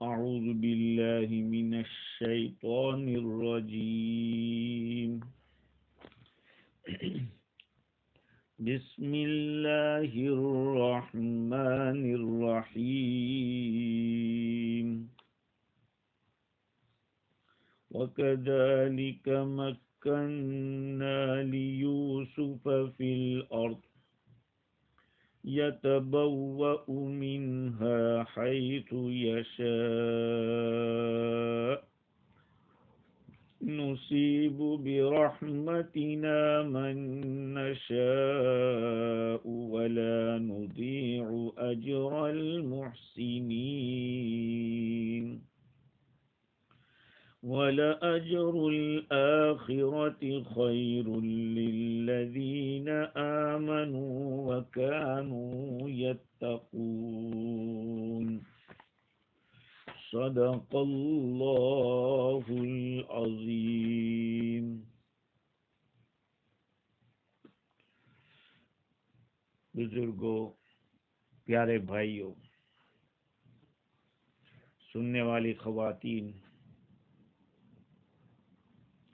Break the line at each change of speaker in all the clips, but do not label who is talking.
أعوذ بالله من الشيطان الرجيم. بسم الله الرحمن الرحيم. وكذلك مكنا ليوسف في الأرض يتبوأ منها حيث يشاء نصيب برحمتنا من نشاء ولا نضيع أجر المحسنين ولأجر الآخرة خير للذين آمنوا وكانوا يتقون. صدق اللہ العظیم. بزرگوں، پیارے بھائیوں، سننے والی خواتین،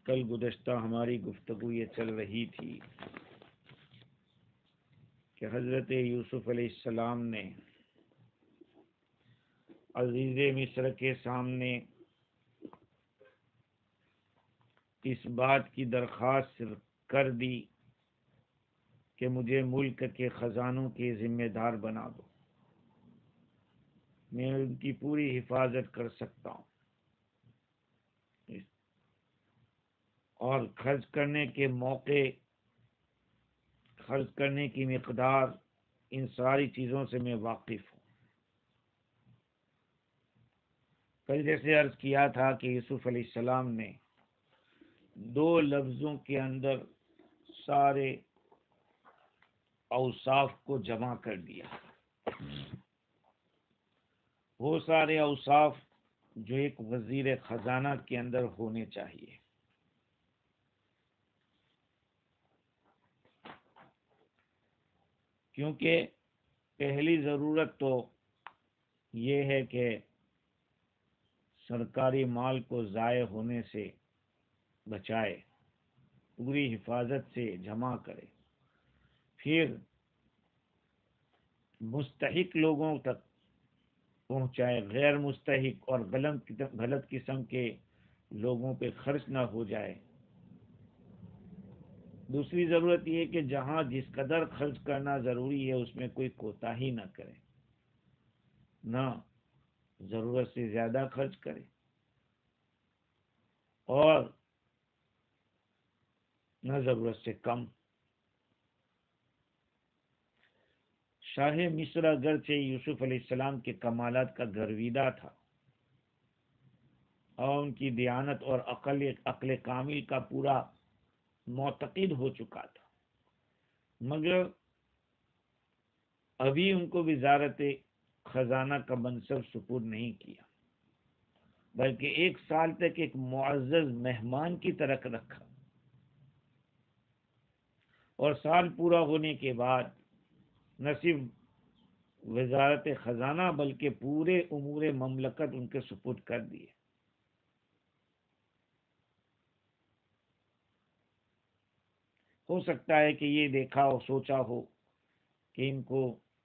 کل گزشتہ ہماری گفتگو یہ چل رہی تھی کہ حضرت یوسف علیہ السلام نے عزیز مصر کے سامنے اس بات کی درخواست کر دی کہ مجھے ملک کے خزانوں کے ذمہ دار بنا دو، میں ان کی پوری حفاظت کر سکتا ہوں، اور خرچ کرنے کے موقع، خرچ کرنے کی مقدار، ان ساری چیزوں سے میں واقف ہوں. کل جیسے عرض کیا تھا کہ یوسف علیہ السلام نے 2 لفظوں کے اندر سارے اوصاف کو جمع کر دیا. وہ سارے اوصاف جو ایک وزیر خزانہ کے اندر ہونے چاہیے. کیونکہ پہلی ضرورت تو یہ ہے کہ سرکاری مال کو ضائع ہونے سے بچائے، پوری حفاظت سے جمع کرے، پھر مستحق لوگوں تک پہنچائے، غیر مستحق اور غلط قسم کے لوگوں پہ خرچ نہ ہو جائے. دوسری ضرورت یہ ہے کہ جہاں جس قدر خرچ کرنا ضروری ہے اس میں کوئی کوتاہی نہ کرے، نہ ضرورت سے زیادہ خرچ کرے اور نہ ضرورت سے کم. شاہ مصر اگرچہ یوسف علیہ السلام کے کمالات کا گرویدہ تھا اور ان کی دیانت اور عقل کامل کا پورا معتقد ہو چکا تھا، مگر ابھی ان کو وزارت خزانہ کا منصب سپرد نہیں کیا، بلکہ 1 سال تک ایک معزز مہمان کی طرح رکھا، اور سال پورا ہونے کے بعد نہ صرف وزارت خزانہ بلکہ پورے امور مملکت ان کے سپرد کر دیے. ہو سکتا ہے کہ یہ دیکھا اور سوچا ہو کہ ان کو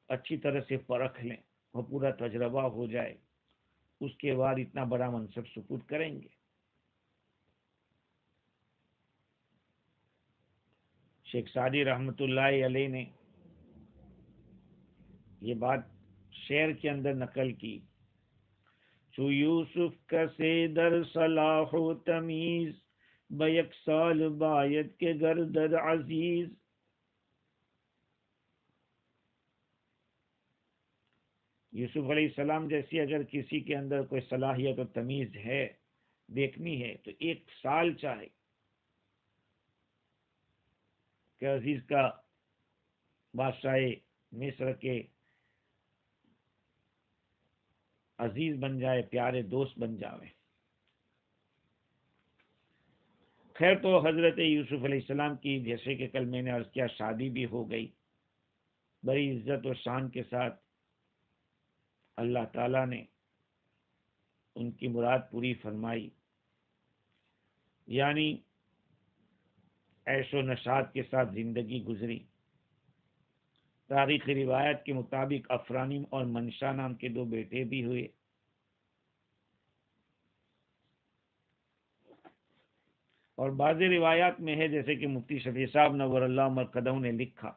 اچھی طرح سے پرکھ لیں اور پورا تجربہ ہو جائے، اس کے بعد اتنا بڑا منصب سپرد کریں گے. شیخ سعدی رحمۃ اللہ علیہ نے یہ بات شعر کے اندر نقل کی: چو یوسف کسے در صلاح و تمیز بیک سال باید کے گردد عزیز. یوسف علیہ السلام جیسی اگر کسی کے اندر کوئی صلاحیت و تمیز ہے، دیکھنی ہے، تو 1 سال چاہے کہ عزیز کا بادشاہ مصر کے عزیز بن جائے، پیارے دوست بن جائے. خیر، تو حضرت یوسف علیہ السلام کی جیسے کہ کل میں نے عرض کیا شادی بھی ہو گئی، بڑی عزت و شان کے ساتھ اللہ تعالیٰ نے ان کی مراد پوری فرمائی، یعنی عیش و نشاط کے ساتھ زندگی گزری۔ تاریخی روایت کے مطابق افرانیم اور منشا نام کے 2 بیٹے بھی ہوئے۔ اور بعض روایات میں ہے، جیسے کہ مفتی شفیع صاحب نور اللہ مرقدہ نے لکھا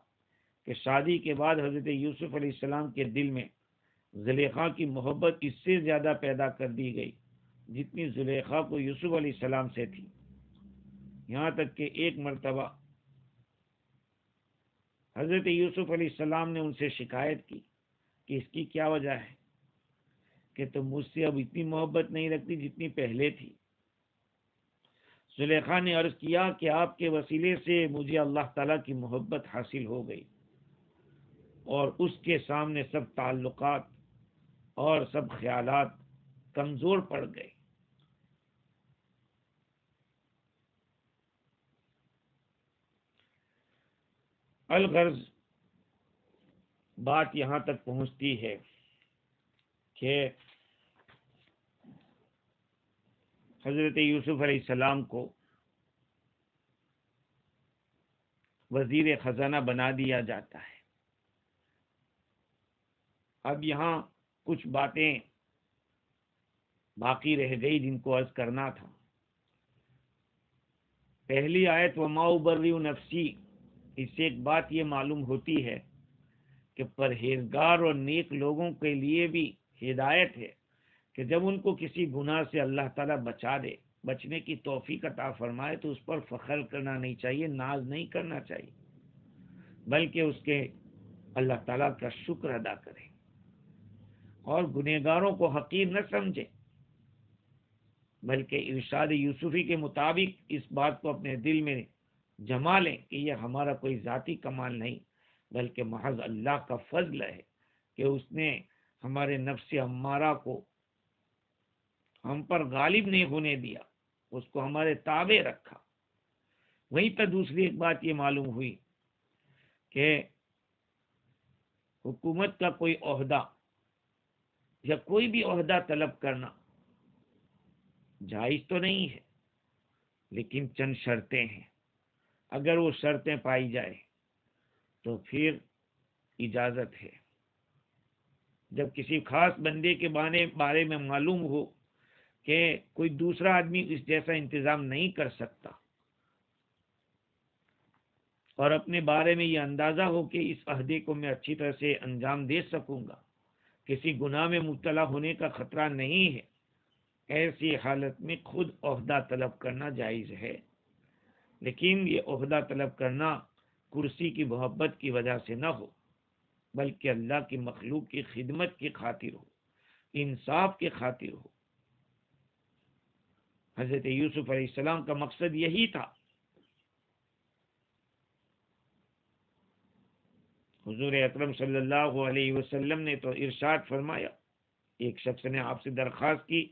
کہ شادی کے بعد حضرت یوسف علیہ السلام کے دل میں زلیخا کی محبت اس سے زیادہ پیدا کر دی گئی جتنی زلیخا کو یوسف علیہ السلام سے تھی، یہاں تک کہ ایک مرتبہ حضرت یوسف علیہ السلام نے ان سے شکایت کی کہ اس کی کیا وجہ ہے کہ تم مجھ سے اب اتنی محبت نہیں رکھتی جتنی پہلے تھی۔ زلیخا نے عرض کیا کہ آپ کے وسیلے سے مجھے اللہ تعالیٰ کی محبت حاصل ہو گئی، اور اس کے سامنے سب تعلقات اور سب خیالات کمزور پڑ گئے۔ الغرض بات یہاں تک پہنچتی ہے کہ حضرت یوسف علیہ السلام کو وزیر خزانہ بنا دیا جاتا ہے۔ اب یہاں کچھ باتیں باقی رہ گئی جن کو عرض کرنا تھا۔ پہلی آیت وما ابرئ نفسی، اس سے ایک بات یہ معلوم ہوتی ہے کہ پرہیزگار اور نیک لوگوں کے لیے بھی ہدایت ہے کہ جب ان کو کسی گناہ سے اللہ تعالیٰ بچا دے، بچنے کی توفیق عطا فرمائے، تو اس پر فخر کرنا نہیں چاہیے، ناز نہیں کرنا چاہیے، بلکہ اس کے اللہ تعالیٰ کا شکر ادا کرے اور گنہگاروں کو حقیر نہ سمجھے، بلکہ ارشاد یوسفی کے مطابق اس بات کو اپنے دل میں جما لیں کہ یہ ہمارا کوئی ذاتی کمال نہیں، بلکہ محض اللہ کا فضل ہے کہ اس نے ہمارے نفس امارہ کو ہم پر غالب نہیں ہونے دیا، اس کو ہمارے تابع رکھا۔ وہیں پر دوسری ایک بات یہ معلوم ہوئی کہ حکومت کا کوئی عہدہ یا کوئی بھی عہدہ طلب کرنا جائز تو نہیں ہے، لیکن چند شرطیں ہیں، اگر وہ شرطیں پائی جائے تو پھر اجازت ہے۔ جب کسی خاص بندے کے بارے میں معلوم ہو کہ کوئی دوسرا آدمی اس جیسا انتظام نہیں کر سکتا، اور اپنے بارے میں یہ اندازہ ہو کہ اس عہدے کو میں اچھی طرح سے انجام دے سکوں گا، کسی گناہ میں مبتلا ہونے کا خطرہ نہیں ہے، ایسی حالت میں خود عہدہ طلب کرنا جائز ہے۔ لیکن یہ عہدہ طلب کرنا کرسی کی محبت کی وجہ سے نہ ہو، بلکہ اللہ کی مخلوق کی خدمت کی خاطر ہو، انصاف کی خاطر ہو۔ حضرت یوسف علیہ السلام کا مقصد یہی تھا۔ حضور اکرم صلی اللہ علیہ وسلم نے تو ارشاد فرمایا، ایک شخص نے آپ سے درخواست کی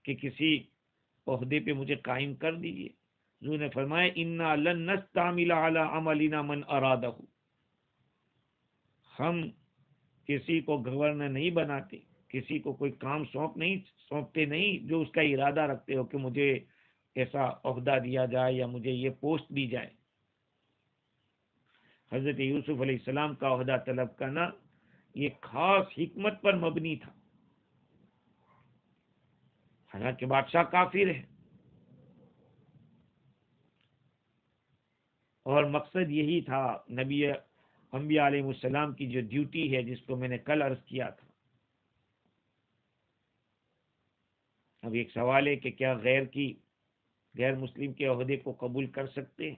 کہ کسی عہدے پہ مجھے قائم کر دیجئے، حضور نے فرمایا انا لن نستعمل علی عملنا من ارادہ، ہم کسی کو گورنر نہیں بناتے، کسی کو کوئی کام سونپتے نہیں جو اس کا ارادہ رکھتے ہو کہ مجھے ایسا عہدہ دیا جائے یا مجھے یہ پوسٹ دی جائے۔ حضرت یوسف علیہ السلام کا عہدہ طلب کرنا یہ خاص حکمت پر مبنی تھا، حالانکہ بادشاہ کافر ہے، اور مقصد یہی تھا۔ نبی انبیاء علیہ السلام کی جو ڈیوٹی ہے، جس کو میں نے کل عرض کیا تھا۔ اب ایک سوال ہے کہ کیا غیر مسلم کے عہدے کو قبول کر سکتے ہیں؟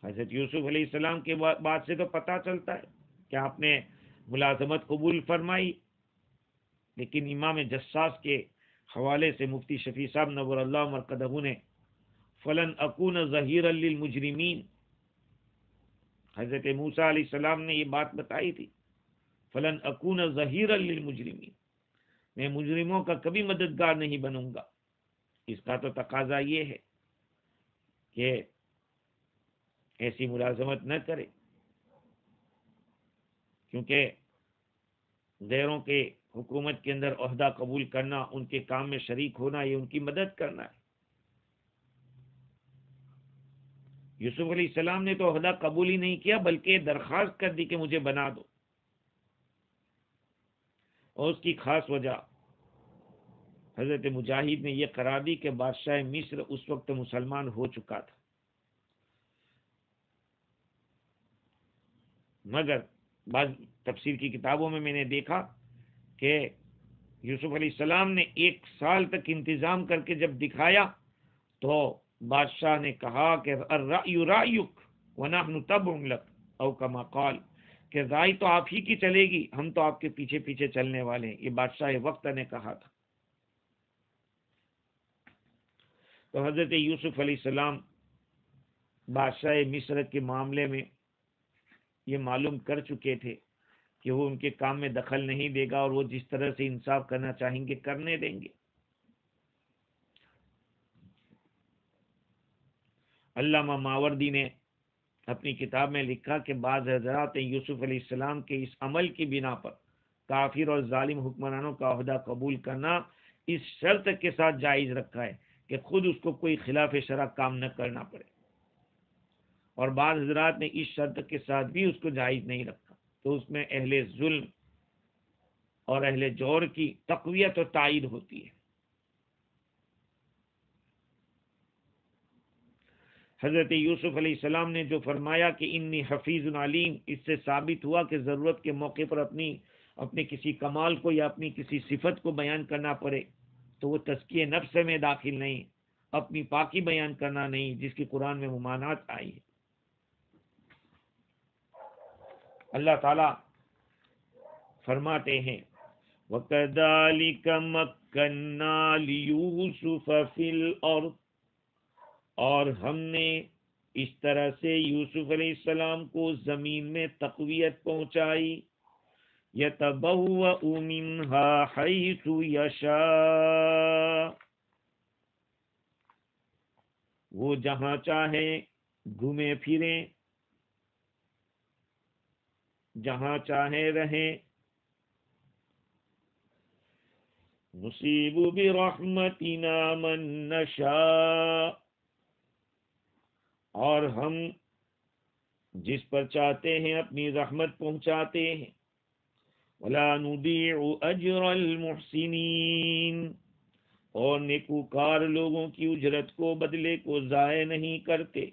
حضرت یوسف علیہ السلام کے بات سے تو پتہ چلتا ہے کہ آپ نے ملازمت قبول فرمائی، لیکن امام جساس کے حوالے سے مفتی شفیع صاحب نور اللہ مرقدہ نے فلن اکون ظہیرا للمجرمین، حضرت موسیٰ علیہ السلام نے یہ بات بتائی تھی، فلن اکون ظہیرا للمجرمین، میں مجرموں کا کبھی مددگار نہیں بنوں گا۔ اس کا تو تقاضا یہ ہے کہ ایسی ملازمت نہ کرے، کیونکہ غیروں کے حکومت کے اندر عہدہ قبول کرنا، ان کے کام میں شریک ہونا، یہ ان کی مدد کرنا ہے۔ یوسف علیہ السلام نے تو عہدہ قبول ہی نہیں کیا، بلکہ درخواست کر دی کہ مجھے بنا دو، اور اس کی خاص وجہ حضرت مجاہد نے یہ قرار دی کہ بادشاہ مصر اس وقت مسلمان ہو چکا تھا، مگر بعض تفسیر کی کتابوں میں نے دیکھا کہ یوسف علیہ السلام نے 1 سال تک انتظام کر کے جب دکھایا تو بادشاہ نے کہا کہ الرأی رأیک ونحن تبع لک، او کما قال، کہ رائے تو آپ ہی کی چلے گی، ہم تو آپ کے پیچھے پیچھے چلنے والے ہیں۔ یہ بادشاہ وقت نے کہا تھا۔ تو حضرت یوسف علیہ السلام بادشاہ مصر کے معاملے میں یہ معلوم کر چکے تھے کہ وہ ان کے کام میں دخل نہیں دے گا، اور وہ جس طرح سے انصاف کرنا چاہیں گے کرنے دیں گے۔ علامہ ماوردی نے اپنی کتاب میں لکھا کہ بعض حضرات یوسف علیہ السلام کے اس عمل کی بنا پر کافر اور ظالم حکمرانوں کا عہدہ قبول کرنا اس شرط کے ساتھ جائز رکھا ہے کہ خود اس کو کوئی خلاف شرع کام نہ کرنا پڑے، اور بعض حضرات نے اس شرط کے ساتھ بھی اس کو جائز نہیں رکھا، تو اس میں اہل ظلم اور اہل جور کی تقویت و تائید ہوتی ہے۔ حضرت یوسف علیہ السلام نے جو فرمایا کہ انی حفیظ علیم، اس سے ثابت ہوا کہ ضرورت کے موقع پر اپنے کسی کمال کو یا اپنی کسی صفت کو بیان کرنا پڑے تو وہ تزکیہ نفس میں داخل نہیں، اپنی پاکی بیان کرنا نہیں، جس کی قرآن میں ممانعت آئی ہے۔ اللہ تعالی فرماتے ہیں وَكَذَلِكَ مَكَّنَّا لِيُوسُفَ فِي الْأَرْضِ، اور ہم نے اس طرح سے یوسف علیہ السلام کو زمین میں تقویت پہنچائی، يَتَبَوَّأُ مِنْهَا حَيْثُ يَشَاءُ، وہ جہاں چاہیں گھومے پھریں، جہاں چاہیں رہیں، نُصِيبُ بِرَحْمَتِنَا مَن نَّشَاءُ، اور ہم جس پر چاہتے ہیں اپنی رحمت پہنچاتے ہیں، وَلَا نُضِيعُ أَجْرَ الْمُحْسِنِينَ، اور نیکوکار لوگوں کی اجرت کو، بدلے کو ضائع نہیں کرتے،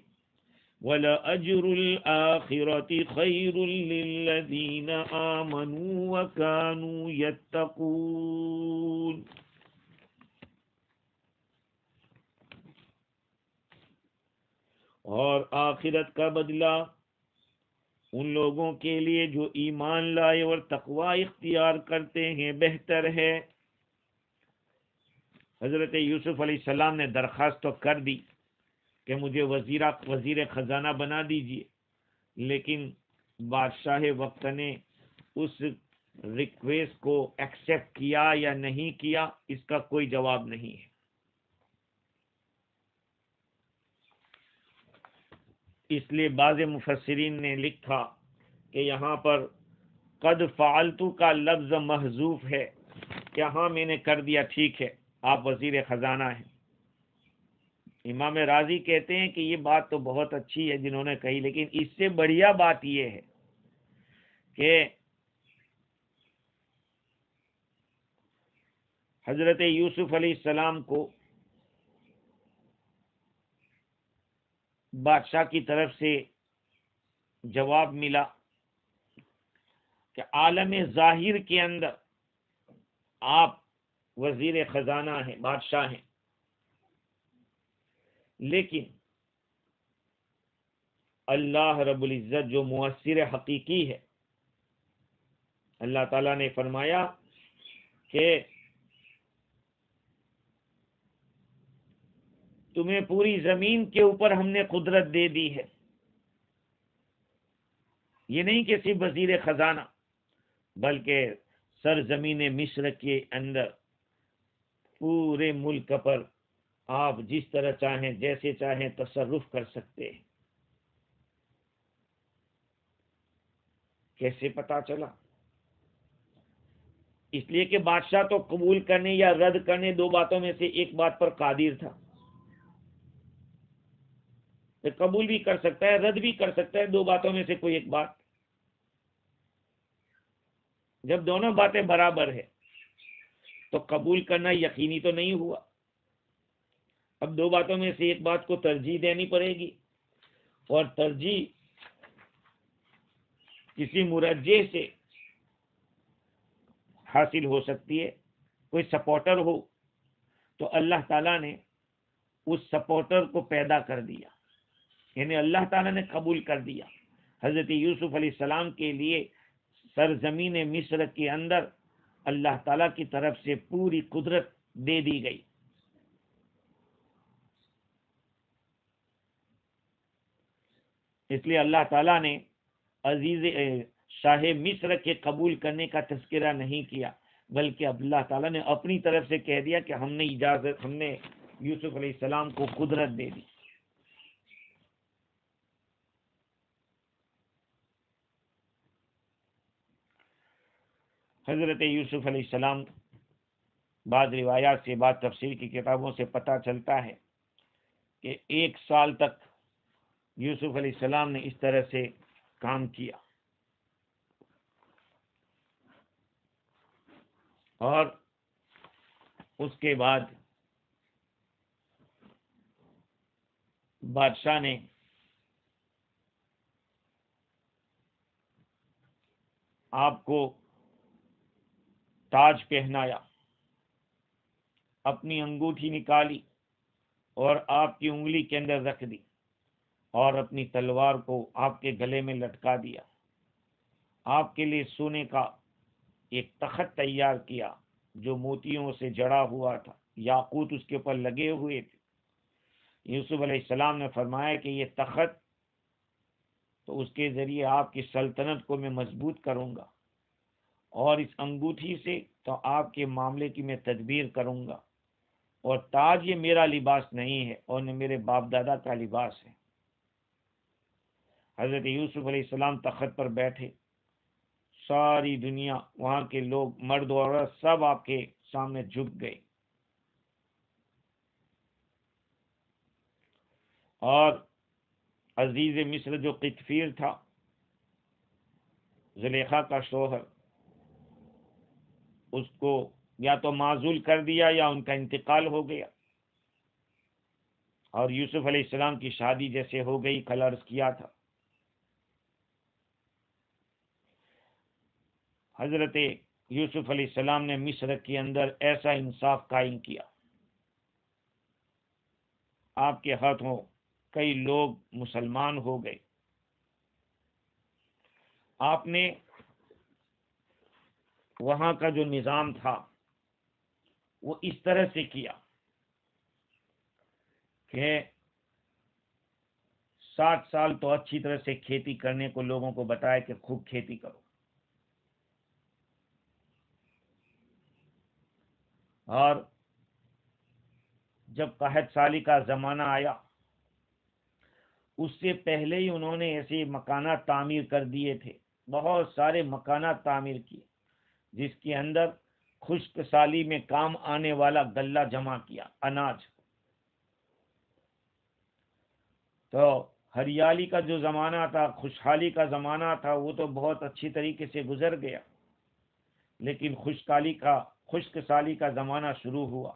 وَلَأَجْرُ الْآخِرَةِ خَيْرٌ لِّلَّذِينَ آمَنُوا وَكَانُوا يَتَّقُونَ، اور آخرت کا بدلہ ان لوگوں کے لیے جو ایمان لائے اور تقوی اختیار کرتے ہیں بہتر ہے۔ حضرت یوسف علیہ السلام نے درخواست تو کر دی کہ مجھے وزیر خزانہ بنا دیجئے، لیکن بادشاہ وقت نے اس ریکویسٹ کو ایکسیپٹ کیا یا نہیں کیا، اس کا کوئی جواب نہیں ہے۔ اس لیے بعض مفسرین نے لکھا کہ یہاں پر قد فعلتو کا لفظ محذوف ہے، کہ ہاں میں نے کر دیا، ٹھیک ہے آپ وزیر خزانہ ہیں۔ امام راضی کہتے ہیں کہ یہ بات تو بہت اچھی ہے جنہوں نے کہی، لیکن اس سے بڑھیا بات یہ ہے کہ حضرت یوسف علیہ السلام کو بادشاہ کی طرف سے جواب ملا کہ عالم ظاہر کے اندر آپ وزیر خزانہ ہیں، بادشاہ ہیں، لیکن اللہ رب العزت جو مؤثر حقیقی ہے، اللہ تعالیٰ نے فرمایا کہ تمہیں پوری زمین کے اوپر ہم نے قدرت دے دی ہے۔ یہ نہیں کہ صرف وزیر خزانہ، بلکہ سرزمین مصر کے اندر پورے ملک پر آپ جس طرح چاہیں جیسے چاہیں تصرف کر سکتے ہیں۔ کیسے پتا چلا؟ اس لیے کہ بادشاہ تو قبول کرنے یا رد کرنے دو باتوں میں سے ایک بات پر قادر تھا، تو قبول بھی کر سکتا ہے، رد بھی کر سکتا ہے، دو باتوں میں سے کوئی ایک بات۔ جب دونوں باتیں برابر ہے تو قبول کرنا یقینی تو نہیں ہوا، اب دو باتوں میں سے ایک بات کو ترجیح دینی پڑے گی، اور ترجیح کسی مرجح سے حاصل ہو سکتی ہے۔ کوئی سپورٹر ہو تو اللہ تعالیٰ نے اس سپورٹر کو پیدا کر دیا، یعنی اللہ تعالیٰ نے قبول کر دیا۔ حضرت یوسف علیہ السلام کے لیے سرزمین مصر کے اندر اللہ تعالیٰ کی طرف سے پوری قدرت دے دی گئی۔ اس لیے اللہ تعالیٰ نے عزیز شاہ مصر کے قبول کرنے کا تذکرہ نہیں کیا، بلکہ اللہ تعالیٰ نے اپنی طرف سے کہہ دیا کہ ہم نے یوسف علیہ السلام کو قدرت دے دی۔ حضرت یوسف علیہ السلام، بعض روایات سے، بعض تفسیر کی کتابوں سے پتہ چلتا ہے کہ 1 سال تک یوسف علیہ السلام نے اس طرح سے کام کیا، اور اس کے بعد بادشاہ نے آپ کو تاج پہنایا، اپنی انگوٹھی نکالی اور آپ کی انگلی کے اندر رکھ دی، اور اپنی تلوار کو آپ کے گلے میں لٹکا دیا۔ آپ کے لیے سونے کا ایک تخت تیار کیا جو موتیوں سے جڑا ہوا تھا، یاقوت اس کے اوپر لگے ہوئے تھے۔ یوسف علیہ السلام نے فرمایا کہ یہ تخت تو اس کے ذریعے آپ کی سلطنت کو میں مضبوط کروں گا، اور اس انگوٹھی سے تو آپ کے معاملے کی میں تدبیر کروں گا، اور تاج یہ میرا لباس نہیں ہے اور نہ میرے باپ دادا کا لباس ہے۔ حضرت یوسف علیہ السلام تخت پر بیٹھے، ساری دنیا، وہاں کے لوگ، مرد و عورت، سب آپ کے سامنے جھک گئے، اور عزیز مصر جو قطفیر تھا، زلیخا کا شوہر، اس کو یا تو معزول کر دیا یا ان کا انتقال ہو گیا، اور یوسف علیہ السلام کی شادی جیسے ہو گئی، کل عرض کیا تھا۔ حضرت یوسف علیہ السلام نے مصر کے اندر ایسا انصاف قائم کیا، آپ کے ہاتھوں کئی لوگ مسلمان ہو گئے۔ آپ نے وہاں کا جو نظام تھا وہ اس طرح سے کیا کہ 60 سال تو اچھی طرح سے کھیتی کرنے کو لوگوں کو بتایا کہ خوب کھیتی کرو، اور جب قحط سالی کا زمانہ آیا اس سے پہلے ہی انہوں نے ایسے مکانات تعمیر کر دیے تھے، بہت سارے مکانات تعمیر کیے جس کے اندر خشک سالی میں کام آنے والا غلہ جمع کیا، اناج۔ تو ہریالی کا جو زمانہ تھا، خوشحالی کا زمانہ تھا، وہ تو بہت اچھی طریقے سے گزر گیا، لیکن خشک سالی کا زمانہ شروع ہوا،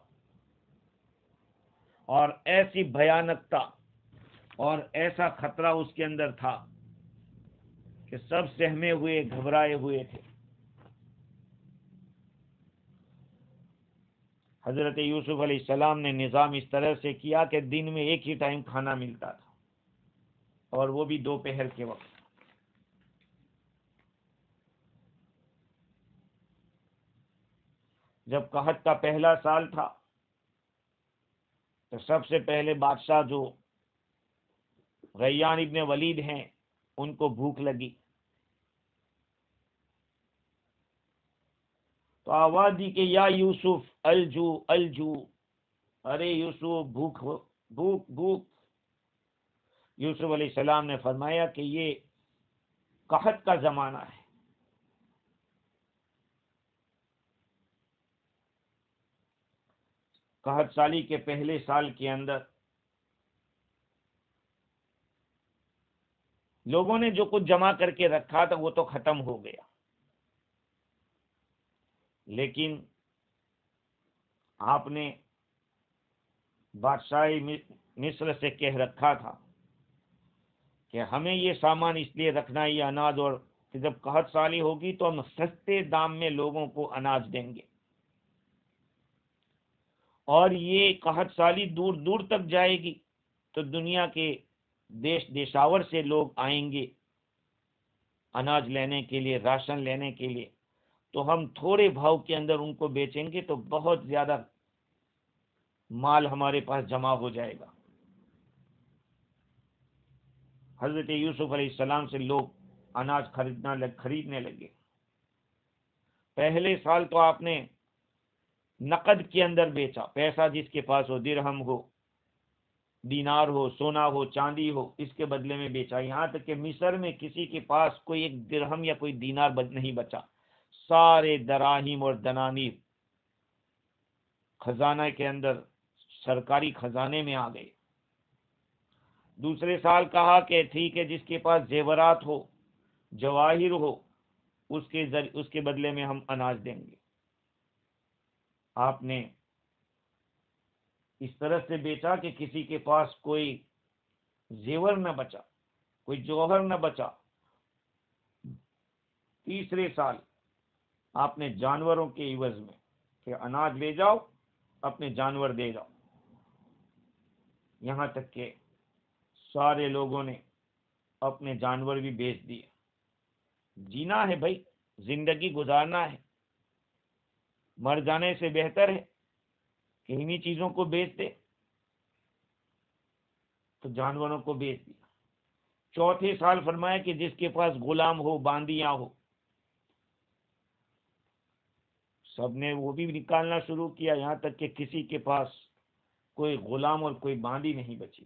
اور ایسی بھیانکتا اور ایسا خطرہ اس کے اندر تھا کہ سب سہمے ہوئے، گھبرائے ہوئے تھے۔ حضرت یوسف علیہ السلام نے نظام اس طرح سے کیا کہ دن میں ایک ہی ٹائم کھانا ملتا تھا، اور وہ بھی دوپہر کے وقت۔ جب قحط کا پہلا سال تھا تو سب سے پہلے بادشاہ جو ریان ابن ولید ہیں ان کو بھوک لگی، تو آواز دی کہ یا یوسف الجو الجو، ارے یوسف بھوک بھوک بھوک۔ یوسف علیہ السلام نے فرمایا کہ یہ قحط کا زمانہ ہے، قحط سالی کے پہلے سال کے اندر لوگوں نے جو کچھ جمع کر کے رکھا تھا وہ تو ختم ہو گیا، لیکن آپ نے بادشاہ مصر سے کہہ رکھا تھا کہ ہمیں یہ سامان اس لیے رکھنا، یہ اناج، اور کہ جب قحط سالی ہوگی تو ہم سستے دام میں لوگوں کو اناج دیں گے، اور یہ قحط سالی دور دور تک جائے گی تو دنیا کے دیش دیشاور سے لوگ آئیں گے اناج لینے کے لیے، راشن لینے کے لیے، تو ہم تھوڑے بھاؤ کے اندر ان کو بیچیں گے تو بہت زیادہ مال ہمارے پاس جمع ہو جائے گا۔ حضرت یوسف علیہ السلام سے لوگ اناج خریدنے لگے۔ پہلے سال تو آپ نے نقد کے اندر بیچا، پیسہ جس کے پاس ہو، درہم ہو، دینار ہو، سونا ہو، چاندی ہو، اس کے بدلے میں بیچا۔ یہاں تک کہ مصر میں کسی کے پاس کوئی ایک درہم یا کوئی دینار نہیں بچا، سارے دراہیم اور دنانیر خزانہ کے اندر، سرکاری خزانے میں آ گئے۔ دوسرے سال کہا کہ ٹھیک ہے، جس کے پاس زیورات ہو، جواہر ہو، اس کے بدلے میں ہم اناج دیں گے۔ آپ نے اس طرح سے بیچا کہ کسی کے پاس کوئی زیور نہ بچا، کوئی جوہر نہ بچا۔ تیسرے سال آپ نے جانوروں کے عوض میں کہ اناج لے جاؤ، اپنے جانور دے جاؤ، یہاں تک کہ سارے لوگوں نے اپنے جانور بھی بیچ دیے۔ جینا ہے بھائی، زندگی گزارنا ہے، مر جانے سے بہتر ہے کہ انہی چیزوں کو بیچ دے، تو جانوروں کو بیچ دیا۔ چوتھے سال فرمایا کہ جس کے پاس غلام ہو، باندیاں ہو، سب نے وہ بھی نکالنا شروع کیا، یہاں تک کہ کسی کے پاس کوئی غلام اور کوئی باندی نہیں بچی۔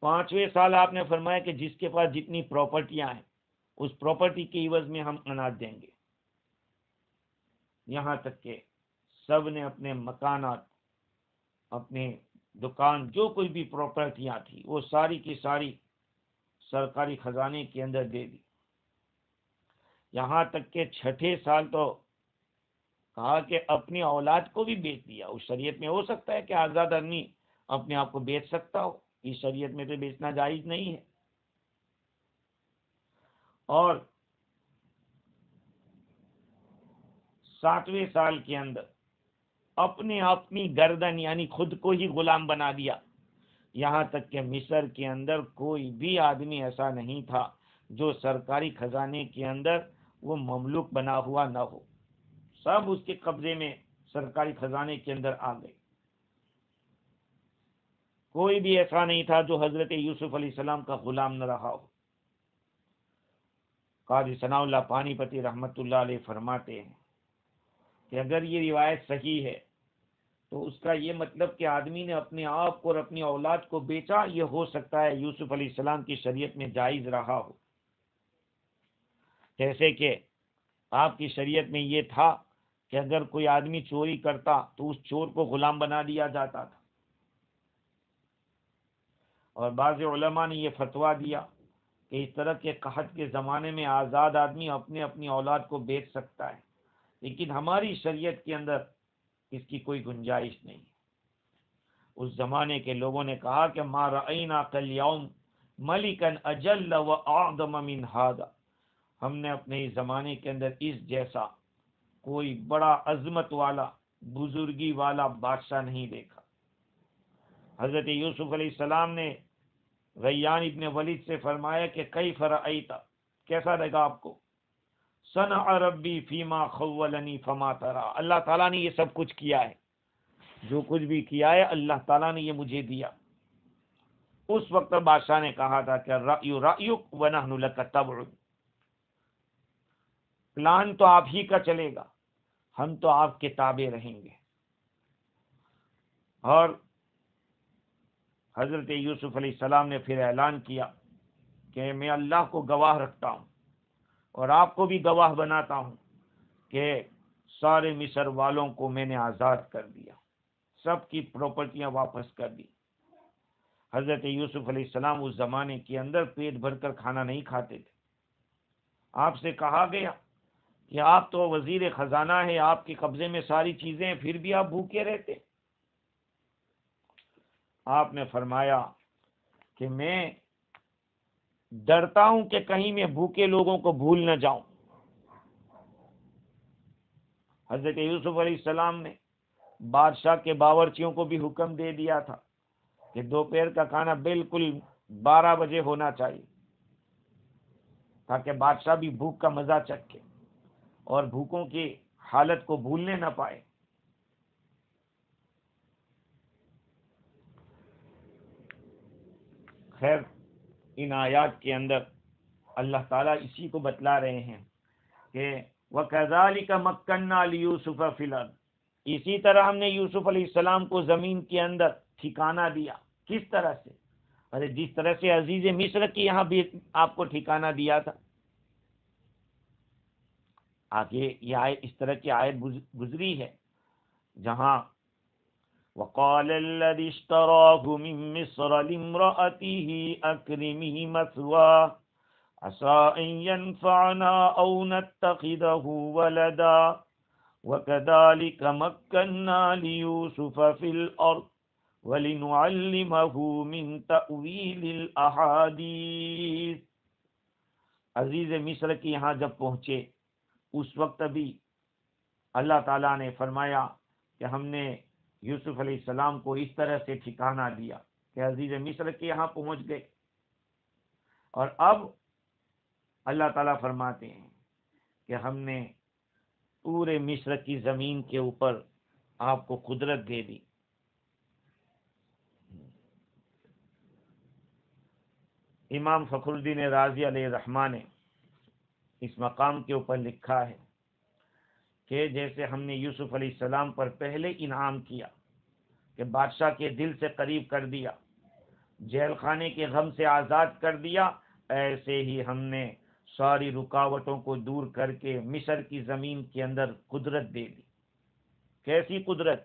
پانچویں سال آپ نے فرمایا کہ جس کے پاس جتنی پراپرٹیاں ہیں اس پراپرٹی کے عوض میں ہم اناج دیں گے۔ یہاں تک کہ سب نے اپنے مکانات، اپنے دکان، جو کوئی بھی پراپرٹیاں تھی وہ ساری کی ساری سرکاری خزانے کے اندر دے دی۔ یہاں تک کہ چھٹے سال تو کہا کہ اپنی اولاد کو بھی بیچ دیا۔ اس شریعت میں ہو سکتا ہے کہ آزاد آدمی اپنے آپ کو بیچ سکتا ہو، اس شریعت میں تو بیچنا جائز نہیں ہے۔ اور ساتویں سال کے اندر اپنی گردن یعنی خود کو ہی غلام بنا دیا، یہاں تک کہ مصر کے اندر کوئی بھی آدمی ایسا نہیں تھا جو سرکاری خزانے کے اندر وہ مملوک بنا ہوا نہ ہو، سب اس کے قبضے میں سرکاری خزانے کے اندر آ گئے۔ کوئی بھی ایسا نہیں تھا جو حضرت یوسف علیہ السلام کا غلام نہ رہا ہو۔ قاضی ثناء اللہ پانی پتی رحمت اللہ علیہ فرماتے ہیں کہ اگر یہ روایت صحیح ہے تو اس کا یہ مطلب کہ آدمی نے اپنے آپ کو اور اپنی اولاد کو بیچا، یہ ہو سکتا ہے یوسف علیہ السلام کی شریعت میں جائز رہا ہو۔ جیسے کہ آپ کی شریعت میں یہ تھا کہ اگر کوئی آدمی چوری کرتا تو اس چور کو غلام بنا دیا جاتا تھا، اور بعض علماء نے یہ فتویٰ دیا کہ اس طرح کے قحط کے زمانے میں آزاد آدمی اپنی اولاد کو بیچ سکتا ہے، لیکن ہماری شریعت کے اندر اس کی کوئی گنجائش نہیں۔ اس زمانے کے لوگوں نے کہا کہ ما رأینا کالیوم ملکا اجل و اعظم من ھذا، ہم نے اپنے زمانے کے اندر اس جیسا کوئی بڑا عظمت والا، بزرگی والا بادشاہ نہیں دیکھا۔ حضرت یوسف علیہ السلام نے ریان ابن ولید سے فرمایا کہ کیف رأیت، کیسا لگا آپ کو؟ صنع ربی فیما خولنی فما ترى، اللہ تعالیٰ نے یہ سب کچھ کیا ہے، جو کچھ بھی کیا ہے اللہ تعالیٰ نے یہ مجھے دیا۔ اس وقت بادشاہ نے کہا تھا کہ رأی رأیک ونحن لک تبع، پلان تو آپ ہی کا چلے گا، ہم تو آپ کے تابع رہیں گے۔ اور حضرت یوسف علیہ السلام نے پھر اعلان کیا کہ میں اللہ کو گواہ رکھتا ہوں اور آپ کو بھی گواہ بناتا ہوں کہ سارے مصر والوں کو میں نے آزاد کر دیا۔ سب کی پراپرٹیاں واپس کر دی۔ حضرت یوسف علیہ السلام اس زمانے کے اندر پیٹ بھر کر کھانا نہیں کھاتے تھے۔ آپ سے کہا گیا کہ آپ تو وزیر خزانہ ہیں، آپ کے قبضے میں ساری چیزیں ہیں، پھر بھی آپ بھوکے رہتے۔ آپ نے فرمایا کہ میں ڈرتا ہوں کہ کہیں میں بھوکے لوگوں کو بھول نہ جاؤں۔ حضرت یوسف علیہ السلام نے بادشاہ کے باورچیوں کو بھی حکم دے دیا تھا کہ دوپہر کا کھانا بالکل 12 بجے ہونا چاہیے، تاکہ بادشاہ بھی بھوک کا مزہ چکھے اور بھوکوں کی حالت کو بھولنے نہ پائے۔ خیر، ان آیات کے اندر اللہ تعالیٰ اسی کو بتلا رہے ہیں کہ وَكَذَلِكَ مَكَّنَّا لِيُوسُفَ فِي الْأَرْضِ، اسی طرح ہم نے یوسف علیہ السلام کو زمین کے اندر ٹھکانہ دیا۔ کس طرح سے؟ ارے جس طرح سے عزیز مصر کی یہاں بھی آپ کو ٹھکانہ دیا تھا۔ آگے یہ آیت، اس طرح کی آیت گزری ہے جہاں وَقَالَ الَّذِي اشْتَرَاهُ مِن مِّصْرَ لِامْرَأَتِهِ أَكْرِمِي مَثْوَاهُ عَسَىٰ أَن يَنفَعَنَا أَوْ نَتَّخِذَهُ وَلَدًا وَكَذَلِكَ مَكَّنَّا لِيُوسُفَ فِي الْأَرْضِ وَلِنُعَلِّمَهُ مِن تَأْوِيلِ الْأَحَادِيثِ۔ عزیز مصر کے یہاں جب پہنچے اس وقت بھی اللہ تعالیٰ نے فرمایا کہ ہم نے یوسف علیہ السلام کو اس طرح سے ٹھکانہ دیا کہ عزیز مصر کے یہاں پہنچ گئے۔ اور اب اللہ تعالیٰ فرماتے ہیں کہ ہم نے پورے مصر کی زمین کے اوپر آپ کو قدرت دے دی۔ امام فخر الدین رازی علیہ الرحمہ نے اس مقام کے اوپر لکھا ہے کہ جیسے ہم نے یوسف علیہ السلام پر پہلے انعام کیا کہ بادشاہ کے دل سے قریب کر دیا، جیل خانے کے غم سے آزاد کر دیا، ایسے ہی ہم نے ساری رکاوٹوں کو دور کر کے مصر کی زمین کے اندر قدرت دے دی۔ کیسی قدرت؟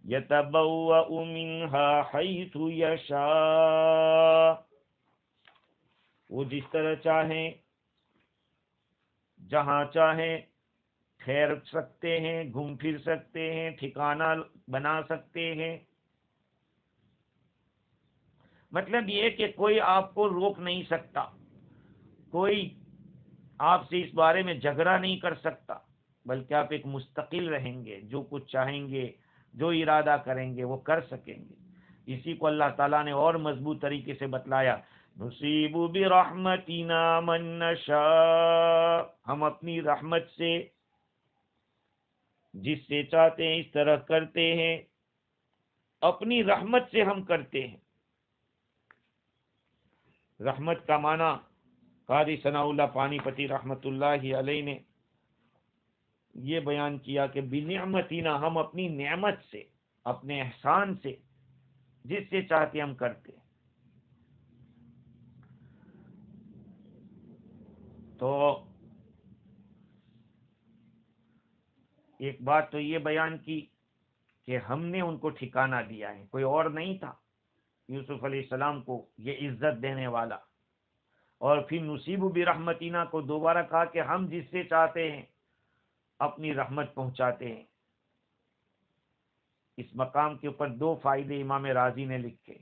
یتبوأ منہا حیث یشاء، وہ جس طرح چاہیں جہاں چاہیں ٹھہر سکتے ہیں، گھوم پھر سکتے ہیں، ٹھکانہ بنا سکتے ہیں۔ مطلب یہ کہ کوئی آپ کو روک نہیں سکتا، کوئی آپ سے اس بارے میں جھگڑا نہیں کر سکتا، بلکہ آپ ایک مستقل رہیں گے، جو کچھ چاہیں گے، جو ارادہ کریں گے وہ کر سکیں گے۔ اسی کو اللہ تعالیٰ نے اور مضبوط طریقے سے بتلایا، نصیب برحمتنا من نشاء، ہم اپنی رحمت سے جس سے چاہتے ہیں اس طرح کرتے ہیں، اپنی رحمت سے ہم کرتے ہیں۔ رحمت کا معنی قاضی ثناء اللہ پانی پتی رحمت اللہ علیہ نے یہ بیان کیا کہ بنعمتنا، ہم اپنی نعمت سے، اپنے احسان سے جس سے چاہتے ہم کرتے ہیں۔ تو ایک بات تو یہ بیان کی کہ ہم نے ان کو ٹھکانہ دیا ہے، کوئی اور نہیں تھا یوسف علیہ السلام کو یہ عزت دینے والا۔ اور پھر نصیب برحمتنا کو دوبارہ کہا کہ ہم جس سے چاہتے ہیں اپنی رحمت پہنچاتے ہیں۔ اس مقام کے اوپر دو فائدے امام رازی نے لکھے،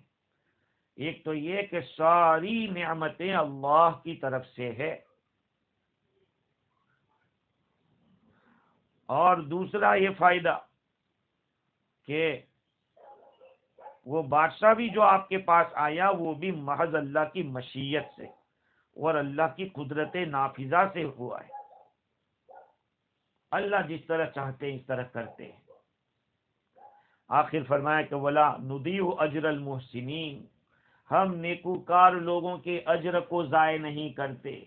ایک تو یہ کہ ساری نعمتیں اللہ کی طرف سے ہے، اور دوسرا یہ فائدہ کہ وہ بادشاہ بھی جو آپ کے پاس آیا وہ بھی محض اللہ کی مشیت سے اور اللہ کی قدرت نافذہ سے ہوا ہے۔ اللہ جس طرح چاہتے ہیں اس طرح کرتے ہیں۔ آخر فرمایا کہ وَلَا نُضِيعُ أَجْرَ الْمُحْسِنِينَ، ہم نیکوکار لوگوں کے اجر کو ضائع نہیں کرتے،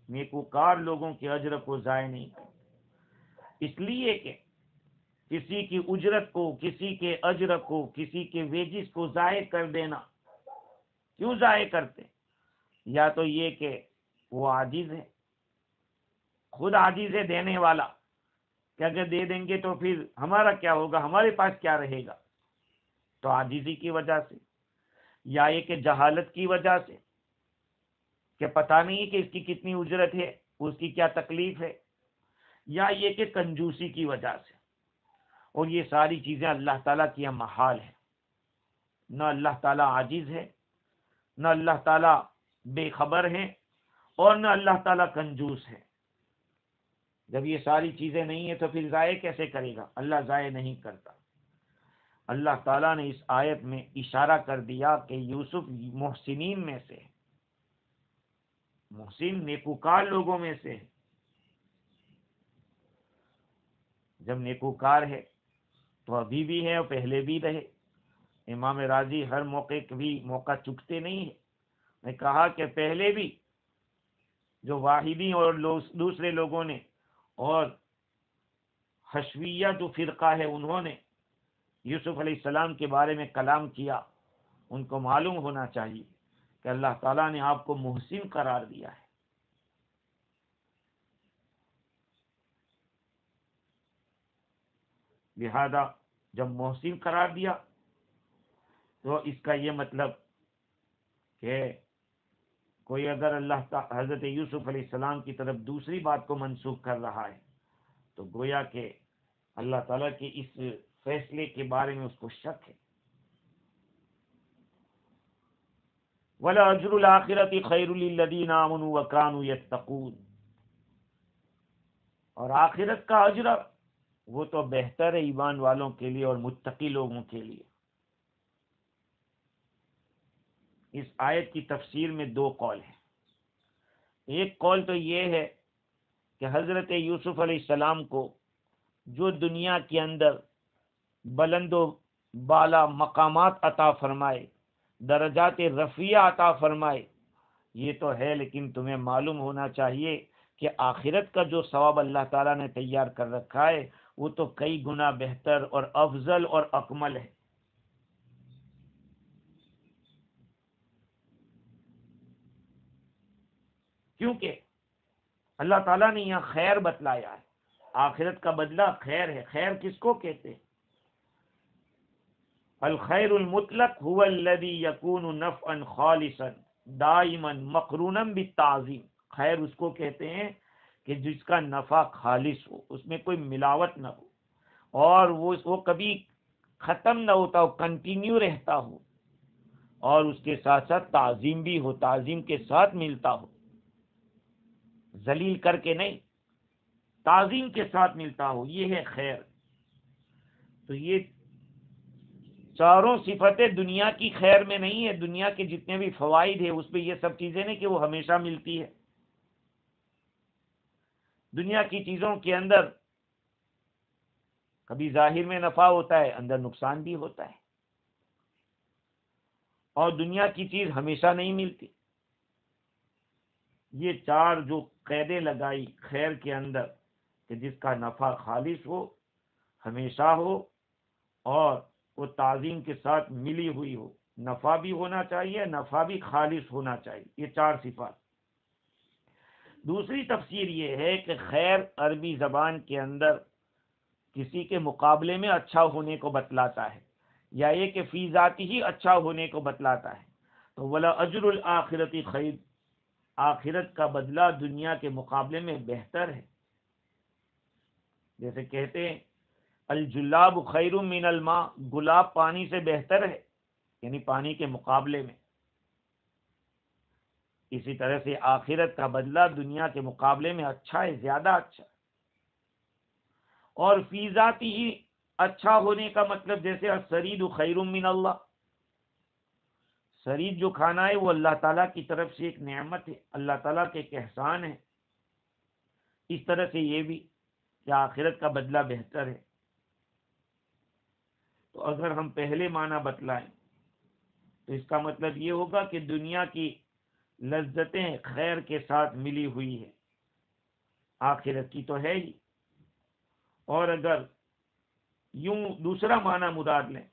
نیکوکار لوگوں کے اجر کو ضائع نہیں کرتے۔ اس لیے کہ کسی کی اجرت کو، کسی کے اجر کو، کسی کے ویجز کو ضائع کر دینا، کیوں ضائع کرتے؟ یا تو یہ کہ وہ عاجز ہے، خود عاجز ہے دینے والا، کہ اگر دے دیں گے تو پھر ہمارا کیا ہوگا، ہمارے پاس کیا رہے گا؟ تو عاجزی کی وجہ سے، یا یہ کہ جہالت کی وجہ سے کہ پتہ نہیں کہ اس کی کتنی اجرت ہے، اس کی کیا تکلیف ہے، یا یہ کہ کنجوسی کی وجہ سے۔ اور یہ ساری چیزیں اللہ تعالیٰ کی محال ہے۔ نہ اللہ تعالیٰ عاجز ہے، نہ اللہ تعالیٰ بے خبر ہیں، اور نہ اللہ تعالیٰ کنجوس ہے۔ جب یہ ساری چیزیں نہیں ہیں تو پھر ضائع کیسے کرے گا؟ اللہ ضائع نہیں کرتا۔ اللہ تعالیٰ نے اس آیت میں اشارہ کر دیا کہ یوسف محسنین میں سے، محسن نیکوکار لوگوں میں سے۔ جب نیکوکار ہے تو ابھی بھی ہے اور پہلے بھی رہے۔ امام راضی ہر موقع کبھی موقع چکتے نہیں ہیں۔ میں کہا کہ پہلے بھی جو واحدی اور دوسرے لوگوں نے اور حشویہ جو فرقہ ہے انہوں نے یوسف علیہ السلام کے بارے میں کلام کیا، ان کو معلوم ہونا چاہیے کہ اللہ تعالیٰ نے آپ کو محسن قرار دیا ہے۔ لہذا جب محسن قرار دیا تو اس کا یہ مطلب کہ کوئی اگر حضرت یوسف علیہ السلام کی طرف دوسری بات کو منسوخ کر رہا ہے تو گویا کہ اللہ تعالیٰ کے اس فیصلے کے بارے میں اس کو شک ہے۔ وَلَأَجْرُ الْآخِرَةِ خَيْرٌ لِلَّذِينَ آمَنُوا وَكَانُوا يَتَّقُونَ، اور آخرت کا اجر وہ تو بہتر ہے ایمان والوں کے لیے اور متقی لوگوں کے لیے۔ اس آیت کی تفسیر میں دو قول ہیں۔ ایک قول تو یہ ہے کہ حضرت یوسف علیہ السلام کو جو دنیا کے اندر بلند و بالا مقامات عطا فرمائے، درجات رفیع عطا فرمائے، یہ تو ہے، لیکن تمہیں معلوم ہونا چاہیے کہ آخرت کا جو ثواب اللہ تعالیٰ نے تیار کر رکھا ہے وہ تو کئی گنا بہتر اور افضل اور اکمل ہے۔ کیونکہ اللہ تعالیٰ نے یہاں خیر بتلایا ہے، آخرت کا بدلہ خیر ہے۔ خیر کس کو کہتے ہیں؟ الخیر المطلق هو الذي يكون نفعا خالصا دائما مقرونا بالتعظیم۔ خیر اس کو کہتے ہیں کہ جس کا نفع خالص ہو، اس میں کوئی ملاوٹ نہ ہو، اور وہ کبھی ختم نہ ہوتا ہو، کنٹینیو رہتا ہو، اور اس کے ساتھ ساتھ تعظیم بھی ہو، تعظیم کے ساتھ ملتا ہو، ذلیل کر کے نہیں، تعظیم کے ساتھ ملتا ہو، یہ ہے خیر۔ تو یہ چاروں صفتیں دنیا کی خیر میں نہیں ہے۔ دنیا کے جتنے بھی فوائد ہیں اس پہ یہ سب چیزیں نہیں کہ وہ ہمیشہ ملتی ہے۔ دنیا کی چیزوں کے اندر کبھی ظاہر میں نفع ہوتا ہے، اندر نقصان بھی ہوتا ہے، اور دنیا کی چیز ہمیشہ نہیں ملتی۔ یہ چار جو قیدیں لگائی خیر کے اندر کہ جس کا نفع خالص ہو، ہمیشہ ہو، اور وہ تعظیم کے ساتھ ملی ہوئی ہو، نفع بھی ہونا چاہیے، نفع بھی خالص ہونا چاہیے، یہ چار صفات۔ دوسری تفسیر یہ ہے کہ خیر عربی زبان کے اندر کسی کے مقابلے میں اچھا ہونے کو بتلاتا ہے، یا یہ کہ فی ذاتی ہی اچھا ہونے کو بتلاتا ہے۔ تو ولا اجر الآخرت خیر، آخرت کا بدلہ دنیا کے مقابلے میں بہتر ہے۔ جیسے کہتے ہیں الجلاب خیر من الماء، گلاب پانی سے بہتر ہے، یعنی پانی کے مقابلے میں۔ اسی طرح سے آخرت کا بدلہ دنیا کے مقابلے میں اچھا ہے، زیادہ اچھا۔ اور فی ذاتی ہی اچھا ہونے کا مطلب جیسے السرید خیر من اللہ، سرید جو کھانا ہے وہ اللہ تعالیٰ کی طرف سے ایک نعمت ہے، اللہ تعالیٰ کے ایک احسان ہے۔ اس طرح سے یہ بھی کہ آخرت کا بدلہ بہتر ہے۔ تو اگر ہم پہلے معنی بتلائیں تو اس کا مطلب یہ ہوگا کہ دنیا کی لذتیں خیر کے ساتھ ملی ہوئی ہے، آخرت کی تو ہے ہی۔ اور اگر یوں دوسرا معنی مراد لیں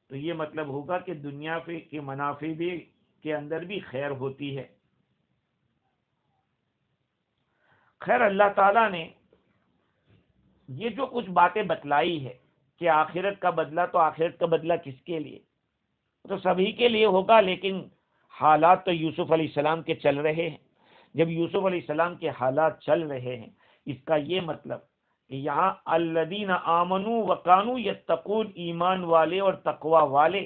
تو یہ مطلب ہوگا کہ دنیا کے منافع بھی کے اندر بھی خیر ہوتی ہے۔ خیر اللہ تعالیٰ نے یہ جو کچھ باتیں بتلائی ہے کہ آخرت کا بدلہ، تو آخرت کا بدلہ کس کے لیے؟ تو سبھی کے لیے ہوگا، لیکن حالات تو یوسف علیہ السلام کے چل رہے ہیں۔ جب یوسف علیہ السلام کے حالات چل رہے ہیں، اس کا یہ مطلب کہ یہاں الذین آمنوا وکانوا یتقون، ایمان والے اور تقوی والے،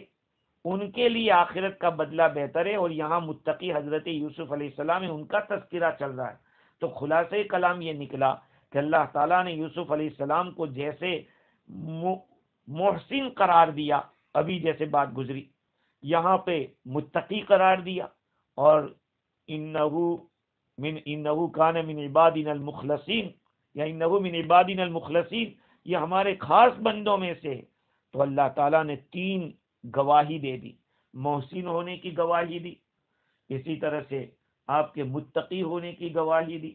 ان کے لیے آخرت کا بدلہ بہتر ہے، اور یہاں متقی حضرت یوسف علیہ السلام ہے، ان کا تذکرہ چل رہا ہے۔ تو خلاصہ کلام یہ نکلا کہ اللہ تعالیٰ نے یوسف علیہ السلام کو جیسے محسن قرار دیا، ابھی جیسے بات گزری، یہاں پہ متقی قرار دیا، اور انہو کان من عبادنا المخلصین، یا انہو من عبادنا المخلصین، یہ ہمارے خاص بندوں میں سے ہے۔ تو اللہ تعالیٰ نے 3 گواہی دے دی، محسن ہونے کی گواہی دی، اسی طرح سے آپ کے متقی ہونے کی گواہی دی،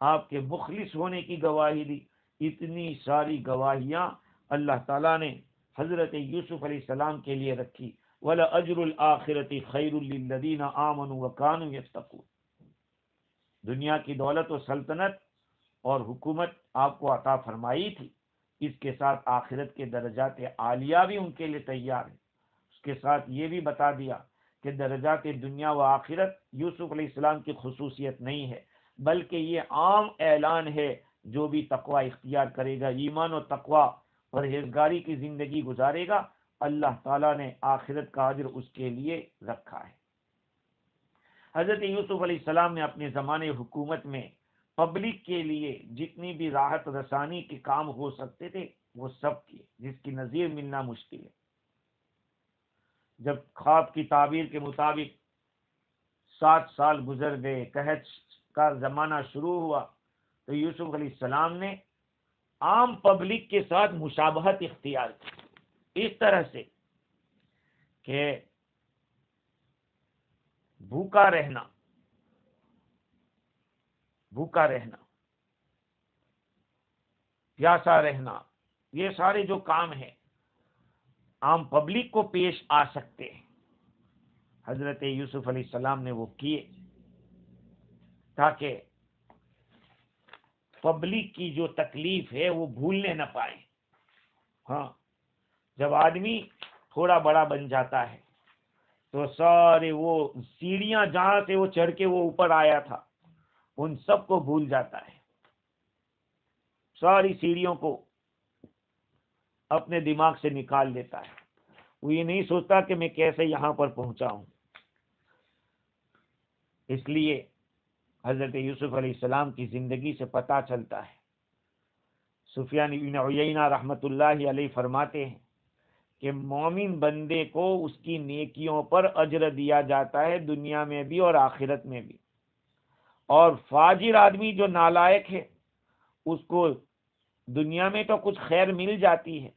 آپ کے مخلص ہونے کی گواہی دی۔ اتنی ساری گواہیاں اللہ تعالیٰ نے حضرت یوسف علیہ السلام کے لیے رکھی۔ وَلَأَجْرُ الْآخِرَةِ خَيْرٌ لِّلَّذِينَ آمَنُوا وَكَانُوا يَتَّقُونَ۔ دنیا کی دولت و سلطنت اور حکومت آپ کو عطا فرمائی تھی، اس کے ساتھ آخرت کے درجات عالیہ بھی ان کے لیے تیار ہے۔ اس کے ساتھ یہ بھی بتا دیا کہ درجات دنیا و آخرت یوسف علیہ السلام کی خصوصیت نہیں ہے، بلکہ یہ عام اعلان ہے، جو بھی تقوی اختیار کرے گا، ایمان و تقوی اور پرہیزگاری کی زندگی گزارے گا، اللہ تعالیٰ نے آخرت کا اجر اس کے لیے رکھا ہے۔ حضرت یوسف علیہ السلام نے اپنے زمانے حکومت میں پبلک کے لیے جتنی بھی راحت رسانی کے کام ہو سکتے تھے وہ سب کیے، جس کی نظیر ملنا مشکل ہے۔ جب خواب کی تعبیر کے مطابق 7 سال گزر گئے، قحط کا زمانہ شروع ہوا، تو یوسف علیہ السلام نے عام پبلک کے ساتھ مشابہت اختیار کی، اس طرح سے کہ بھوکا رہنا، پیاسا رہنا، یہ سارے جو کام ہیں عام پبلک کو پیش آ سکتے ہیں، حضرت یوسف علیہ السلام نے وہ کیے، تاکہ پبلک کی جو تکلیف ہے وہ بھولنے نہ پائے۔ ہاں، جب آدمی تھوڑا بڑا بن جاتا ہے تو سارے وہ سیڑھیاں جہاں سے وہ چڑھ کے وہ اوپر آیا تھا ان سب کو بھول جاتا ہے، ساری سیڑھیوں کو اپنے دماغ سے نکال دیتا ہے، وہ یہ نہیں سوچتا کہ میں کیسے یہاں پر پہنچا ہوں۔ اس لیے حضرت یوسف علیہ السلام کی زندگی سے پتہ چلتا ہے، سفیان بن عیینہ رحمۃ اللہ علیہ فرماتے ہیں کہ مومن بندے کو اس کی نیکیوں پر اجر دیا جاتا ہے، دنیا میں بھی اور آخرت میں بھی، اور فاجر آدمی جو نالائق ہے اس کو دنیا میں تو کچھ خیر مل جاتی ہے،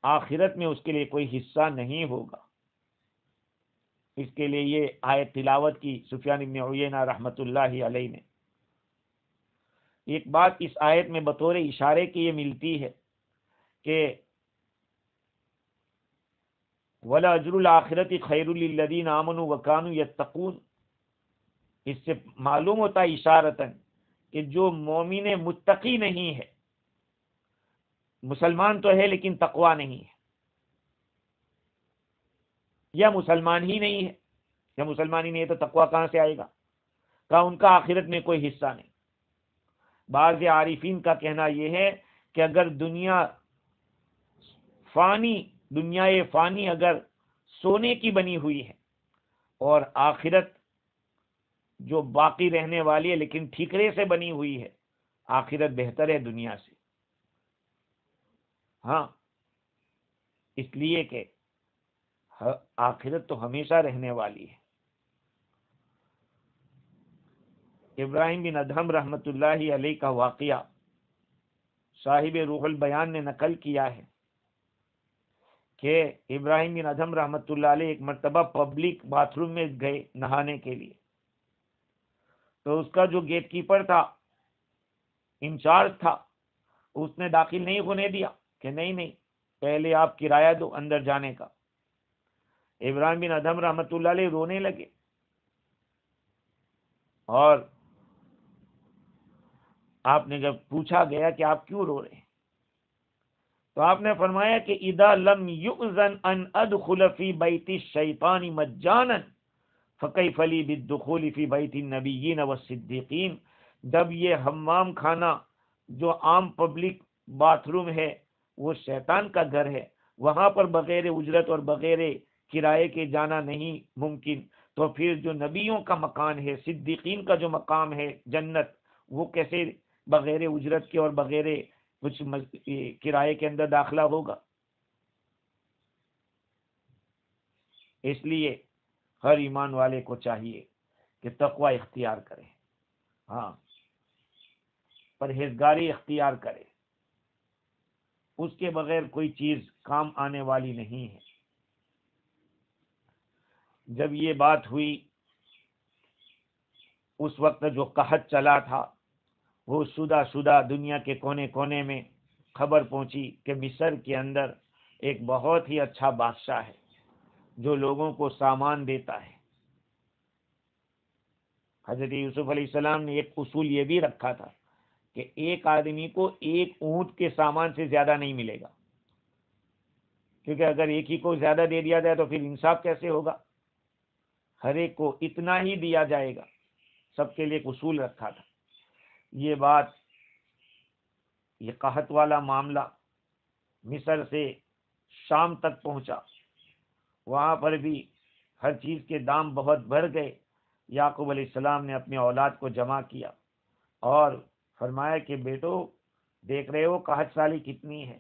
آخرت میں اس کے لیے کوئی حصہ نہیں ہوگا۔ اس کے لیے یہ آیت تلاوت کی سفیان بن عیینہ رحمۃ اللہ علیہ نے۔ ایک بات اس آیت میں بطور اشارے کی یہ ملتی ہے کہ وَلَأَجْرُ الْآخِرَةِ خَيْرٌ لِّلَّذِينَ آمَنُوا وَكَانُوا يَتَّقُونَ، اس سے معلوم ہوتا ہے اشارتاً کہ جو مومن متقی نہیں ہے، مسلمان تو ہے لیکن تقوی نہیں ہے، یا مسلمان ہی نہیں ہے، یا مسلمان ہی نہیں ہے تو تقوی کہاں سے آئے گا؟ کہا ان کا آخرت میں کوئی حصہ نہیں۔ بعض عارفین کا کہنا یہ ہے کہ اگر دنیا فانی اگر سونے کی بنی ہوئی ہے اور آخرت جو باقی رہنے والی ہے لیکن ٹھیکرے سے بنی ہوئی ہے، آخرت بہتر ہے دنیا سے۔ ہاں، اس لیے کہ آخرت تو ہمیشہ رہنے والی ہے۔ ابراہیم بن ادہم رحمۃ اللہ علیہ کا واقعہ صاحب روح البیان نے نقل کیا ہے کہ ابراہیم بن ادہم رحمۃ اللہ علیہ ایک مرتبہ پبلک باتھ روم میں گئے نہانے کے لیے، تو اس کا جو گیٹ کیپر تھا، انچارج تھا، اس نے داخل نہیں ہونے دیا کہ نہیں پہلے آپ کرایہ دو اندر جانے کا۔ ابراہیم بن ادہم رحمۃ اللہ علیہ رونے لگے، اور آپ نے جب پوچھا گیا کہ آپ کیوں رو رہے ہیں تو آپ نے فرمایا کہ اذا لم یؤذن ان ادخل فی بیت الشیطان مجانا فکیف لی بالدخول فی بیت النبیین والصدیقین، جب یہ حمام خانہ جو عام پبلک باتھ روم ہے وہ شیطان کا گھر ہے، وہاں پر بغیر اجرت اور بغیر کرائے کے جانا نہیں ممکن، تو پھر جو نبیوں کا مکان ہے، صدیقین کا جو مقام ہے جنت، وہ کیسے بغیر اجرت کے اور بغیر کچھ کرائے کے اندر داخلہ ہوگا؟ اس لیے ہر ایمان والے کو چاہیے کہ تقوی اختیار کرے، ہاں پرہیزگاری اختیار کرے، اس کے بغیر کوئی چیز کام آنے والی نہیں ہے۔ جب یہ بات ہوئی اس وقت جو قحط چلا تھا وہ شدہ دنیا کے کونے کونے میں خبر پہنچی کہ مصر کے اندر ایک بہت ہی اچھا بادشاہ ہے جو لوگوں کو سامان دیتا ہے۔ حضرت یوسف علیہ السلام نے ایک اصول یہ بھی رکھا تھا کہ ایک آدمی کو ایک اونٹ کے سامان سے زیادہ نہیں ملے گا، کیونکہ اگر ایک ہی کو زیادہ دے دیا جائے تو پھر انصاف کیسے ہوگا؟ ہر ایک کو اتنا ہی دیا جائے گا، سب کے لیے ایک اصول رکھا تھا۔ یہ بات، یہ قحط والا معاملہ مصر سے شام تک پہنچا، وہاں پر بھی ہر چیز کے دام بہت بڑھ گئے۔ یعقوب علیہ السلام نے اپنے اولاد کو جمع کیا اور فرمایا کہ بیٹو دیکھ رہے ہو قحط سالی کتنی ہے؟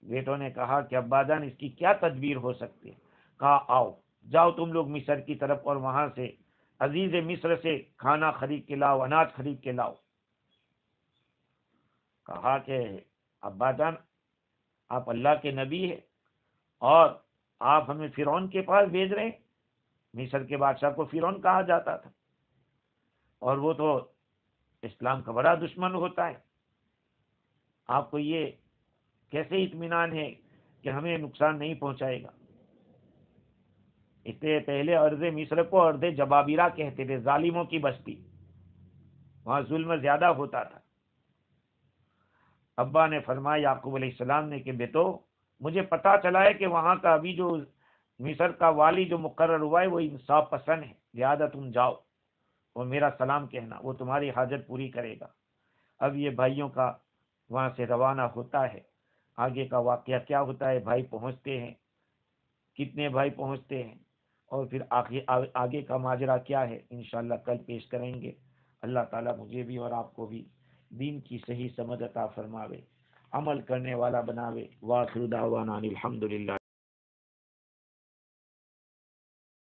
بیٹوں نے کہا کہ ابا جان اس کی کیا تدبیر ہو سکتی ہے؟ کہا آؤ جاؤ تم لوگ مصر کی طرف اور وہاں سے عزیز مصر سے کھانا خرید کے لاؤ، اناج خرید کے لاؤ۔ کہا کہ ابا جان آپ اللہ کے نبی ہیں اور آپ ہمیں فرعون کے پاس بھیج رہے ہیں؟ مصر کے بادشاہ کو فرعون کہا جاتا تھا اور وہ تو اسلام کا بڑا دشمن ہوتا ہے، آپ کو یہ کیسے اطمینان ہے کہ ہمیں نقصان نہیں پہنچائے گا؟ اس سے پہلے ارض مصر کو ارض جبابرہ کہتے تھے، ظالموں کی بستی، وہاں ظلم زیادہ ہوتا تھا۔ ابا نے فرمایا یعقوب علیہ السلام نے کہ بیٹو مجھے پتا چلا ہے کہ وہاں کا ابھی جو مصر کا والی جو مقرر ہوا ہے وہ انصاف پسند ہے، لہذا تم جاؤ اور میرا سلام کہنا، وہ تمہاری حاجت پوری کرے گا۔ اب یہ بھائیوں کا وہاں سے روانہ ہوتا ہے، آگے کا واقعہ کیا ہوتا ہے، بھائی پہنچتے ہیں، کتنے بھائی پہنچتے ہیں اور پھر آگے کا ماجرا کیا ہے انشاءاللہ کل پیش کریں گے۔ اللہ تعالیٰ مجھے بھی اور آپ کو بھی دین کی صحیح سمجھ عطا فرماوے، عمل کرنے والا بناوے۔ وآخر دعوانا الحمدللہ۔